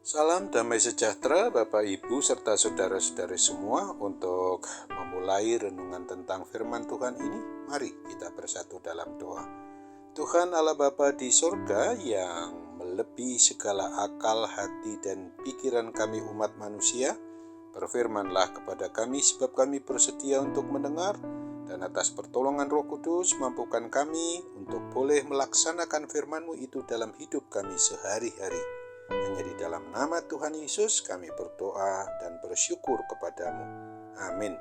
Salam damai sejahtera Bapak Ibu serta saudara-saudari semua. Untuk memulai renungan tentang firman Tuhan ini, mari kita bersatu dalam doa. Tuhan Allah Bapa di sorga yang melebihi segala akal, hati, dan pikiran kami umat manusia, berfirmanlah kepada kami sebab kami bersedia untuk mendengar, dan atas pertolongan Roh Kudus mampukan kami untuk boleh melaksanakan firman-Mu itu dalam hidup kami sehari-hari. Hanya di dalam nama Tuhan Yesus kami berdoa dan bersyukur kepadamu. Amin.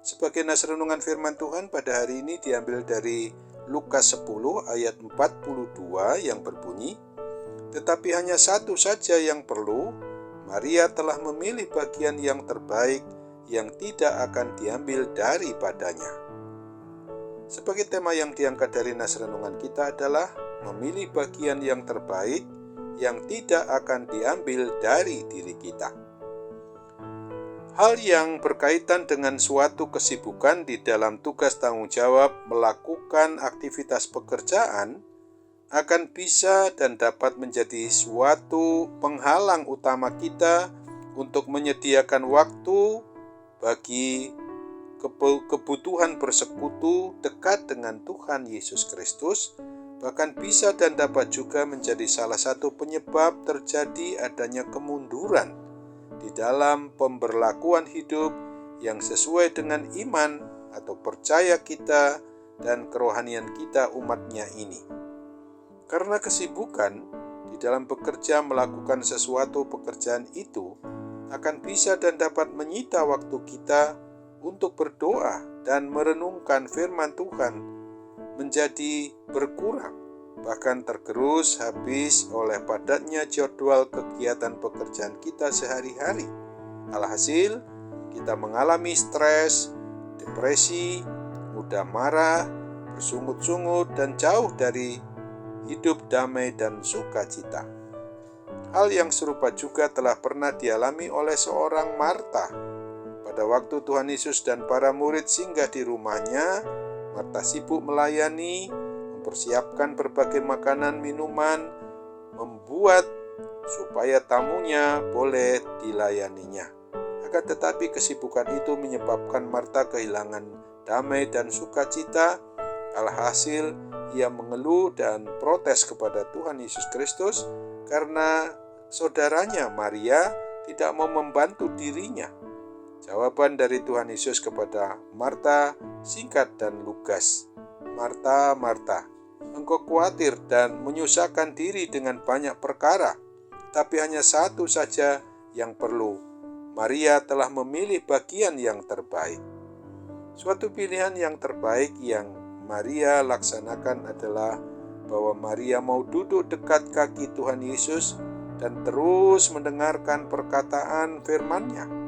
Sebagai nas renungan firman Tuhan pada hari ini diambil dari Lukas 10 ayat 42 yang berbunyi, "Tetapi hanya satu saja yang perlu, Maria telah memilih bagian yang terbaik yang tidak akan diambil daripadanya." Sebagai tema yang diangkat dari nas renungan kita adalah memilih bagian yang terbaik yang tidak akan diambil dari diri kita. Hal yang berkaitan dengan suatu kesibukan di dalam tugas tanggung jawab melakukan aktivitas pekerjaan akan bisa dan dapat menjadi suatu penghalang utama kita untuk menyediakan waktu bagi kebutuhan bersekutu dekat dengan Tuhan Yesus Kristus. Bahkan bisa dan dapat juga menjadi salah satu penyebab terjadi adanya kemunduran di dalam pemberlakuan hidup yang sesuai dengan iman atau percaya kita dan kerohanian kita umatnya ini. Karena kesibukan di dalam bekerja melakukan sesuatu pekerjaan itu akan bisa dan dapat menyita waktu kita untuk berdoa dan merenungkan firman Tuhan menjadi berkurang, bahkan tergerus habis oleh padatnya jadwal kegiatan pekerjaan kita sehari-hari. Alhasil, kita mengalami stres, depresi, mudah marah, bersungut-sungut, dan jauh dari hidup damai dan sukacita. Hal yang serupa juga telah pernah dialami oleh seorang Marta. Pada waktu Tuhan Yesus dan para murid singgah di rumahnya, Marta sibuk melayani, mempersiapkan berbagai makanan, minuman, membuat supaya tamunya boleh dilayaninya. Akan tetapi kesibukan itu menyebabkan Marta kehilangan damai dan sukacita. Alhasil ia mengeluh dan protes kepada Tuhan Yesus Kristus karena saudaranya Maria tidak mau membantu dirinya. Jawaban dari Tuhan Yesus kepada Marta singkat dan lugas. "Marta, Marta, engkau khawatir dan menyusahkan diri dengan banyak perkara, tapi hanya satu saja yang perlu. Maria telah memilih bagian yang terbaik." Suatu pilihan yang terbaik yang Maria laksanakan adalah bahwa Maria mau duduk dekat kaki Tuhan Yesus dan terus mendengarkan perkataan firman-Nya.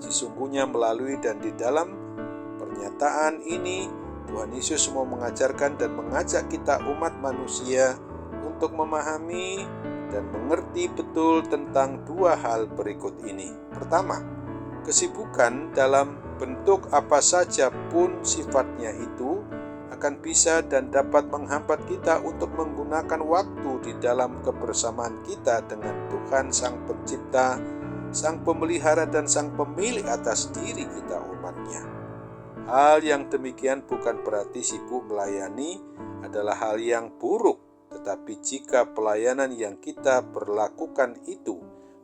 Sesungguhnya melalui dan di dalam pernyataan ini, Tuhan Yesus mau mengajarkan dan mengajak kita umat manusia untuk memahami dan mengerti betul tentang dua hal berikut ini. Pertama, kesibukan dalam bentuk apa saja pun sifatnya itu akan bisa dan dapat menghambat kita untuk menggunakan waktu di dalam kebersamaan kita dengan Tuhan Sang Pencipta, Sang Pemelihara, dan Sang Pemilik atas diri kita umatnya. Hal yang demikian bukan berarti sibuk melayani adalah hal yang buruk, tetapi jika pelayanan yang kita berlakukan itu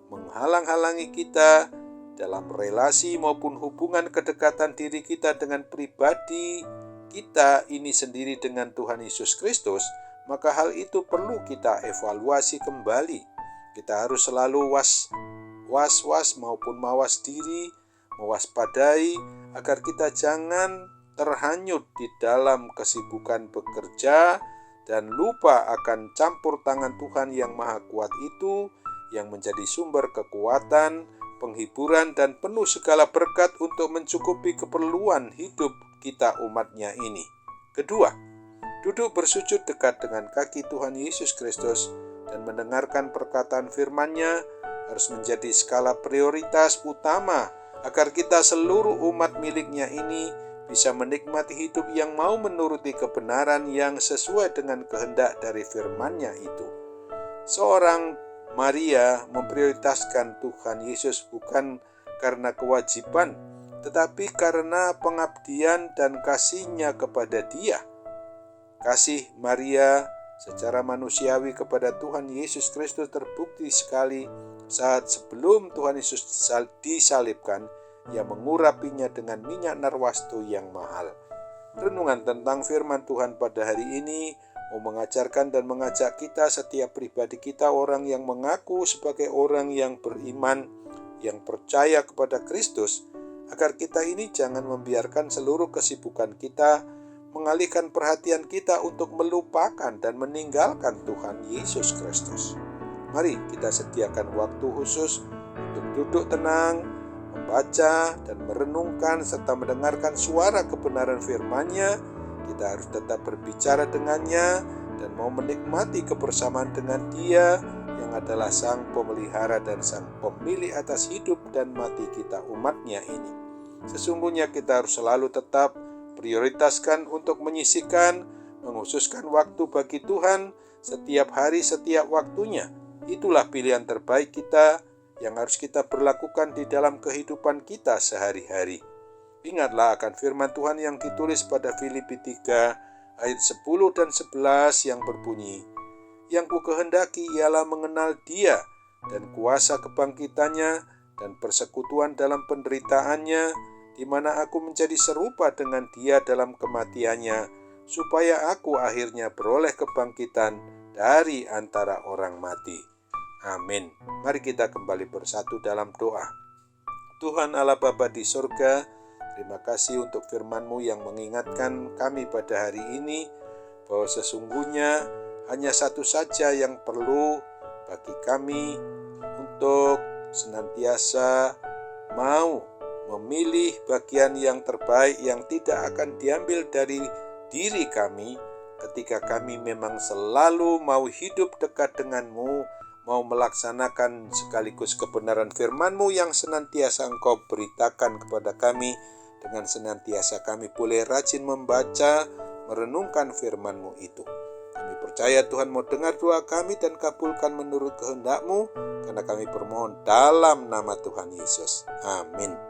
menghalang-halangi kita dalam relasi maupun hubungan kedekatan diri kita dengan pribadi kita ini sendiri dengan Tuhan Yesus Kristus, maka hal itu perlu kita evaluasi kembali. Kita harus selalu was-was maupun mawas diri, mewaspadai agar kita jangan terhanyut di dalam kesibukan bekerja dan lupa akan campur tangan Tuhan yang Maha Kuat itu, yang menjadi sumber kekuatan, penghiburan, dan penuh segala berkat untuk mencukupi keperluan hidup kita umatnya ini. Kedua, duduk bersujud dekat dengan kaki Tuhan Yesus Kristus dan mendengarkan perkataan firman-Nya harus menjadi skala prioritas utama agar kita seluruh umat miliknya ini bisa menikmati hidup yang mau menuruti kebenaran yang sesuai dengan kehendak dari firman-Nya itu. Seorang Maria memprioritaskan Tuhan Yesus bukan karena kewajiban, tetapi karena pengabdian dan kasih-Nya kepada Dia. Kasih Maria secara manusiawi kepada Tuhan Yesus Kristus terbukti sekali saat sebelum Tuhan Yesus disalibkan, Ia mengurapinya dengan minyak narwastu yang mahal. Renungan tentang firman Tuhan pada hari ini mau mengajarkan dan mengajak kita, setiap pribadi kita, orang yang mengaku sebagai orang yang beriman, yang percaya kepada Kristus, agar kita ini jangan membiarkan seluruh kesibukan kita mengalihkan perhatian kita untuk melupakan dan meninggalkan Tuhan Yesus Kristus. Mari kita sediakan waktu khusus untuk duduk tenang, membaca dan merenungkan serta mendengarkan suara kebenaran firman-Nya. Kita harus tetap berbicara dengannya dan mau menikmati kebersamaan dengan Dia yang adalah Sang Pemelihara dan Sang Pemilik atas hidup dan mati kita, umat-Nya ini. Sesungguhnya kita harus selalu tetap prioritaskan untuk menyisihkan, menghususkan waktu bagi Tuhan setiap hari, setiap waktunya. Itulah pilihan terbaik kita yang harus kita berlakukan di dalam kehidupan kita sehari-hari. Ingatlah akan firman Tuhan yang ditulis pada Filipi 3 ayat 10 dan 11 yang berbunyi, "Yang ku kehendaki ialah mengenal Dia dan kuasa kebangkitannya dan persekutuan dalam penderitaannya, di mana aku menjadi serupa dengan Dia dalam kematiannya, supaya aku akhirnya beroleh kebangkitan dari antara orang mati." Amin. Mari kita kembali bersatu dalam doa. Tuhan Allah Bapa di surga, terima kasih untuk firman-Mu yang mengingatkan kami pada hari ini bahwa sesungguhnya hanya satu saja yang perlu bagi kami untuk senantiasa mau memilih bagian yang terbaik yang tidak akan diambil dari diri kami ketika kami memang selalu mau hidup dekat dengan-Mu, mau melaksanakan sekaligus kebenaran firman-Mu yang senantiasa Engkau beritakan kepada kami. Dengan senantiasa kami boleh rajin membaca, merenungkan firman-Mu itu. Kami percaya Tuhan mau dengar doa kami dan kabulkan menurut kehendak-Mu, karena kami bermohon dalam nama Tuhan Yesus. Amin.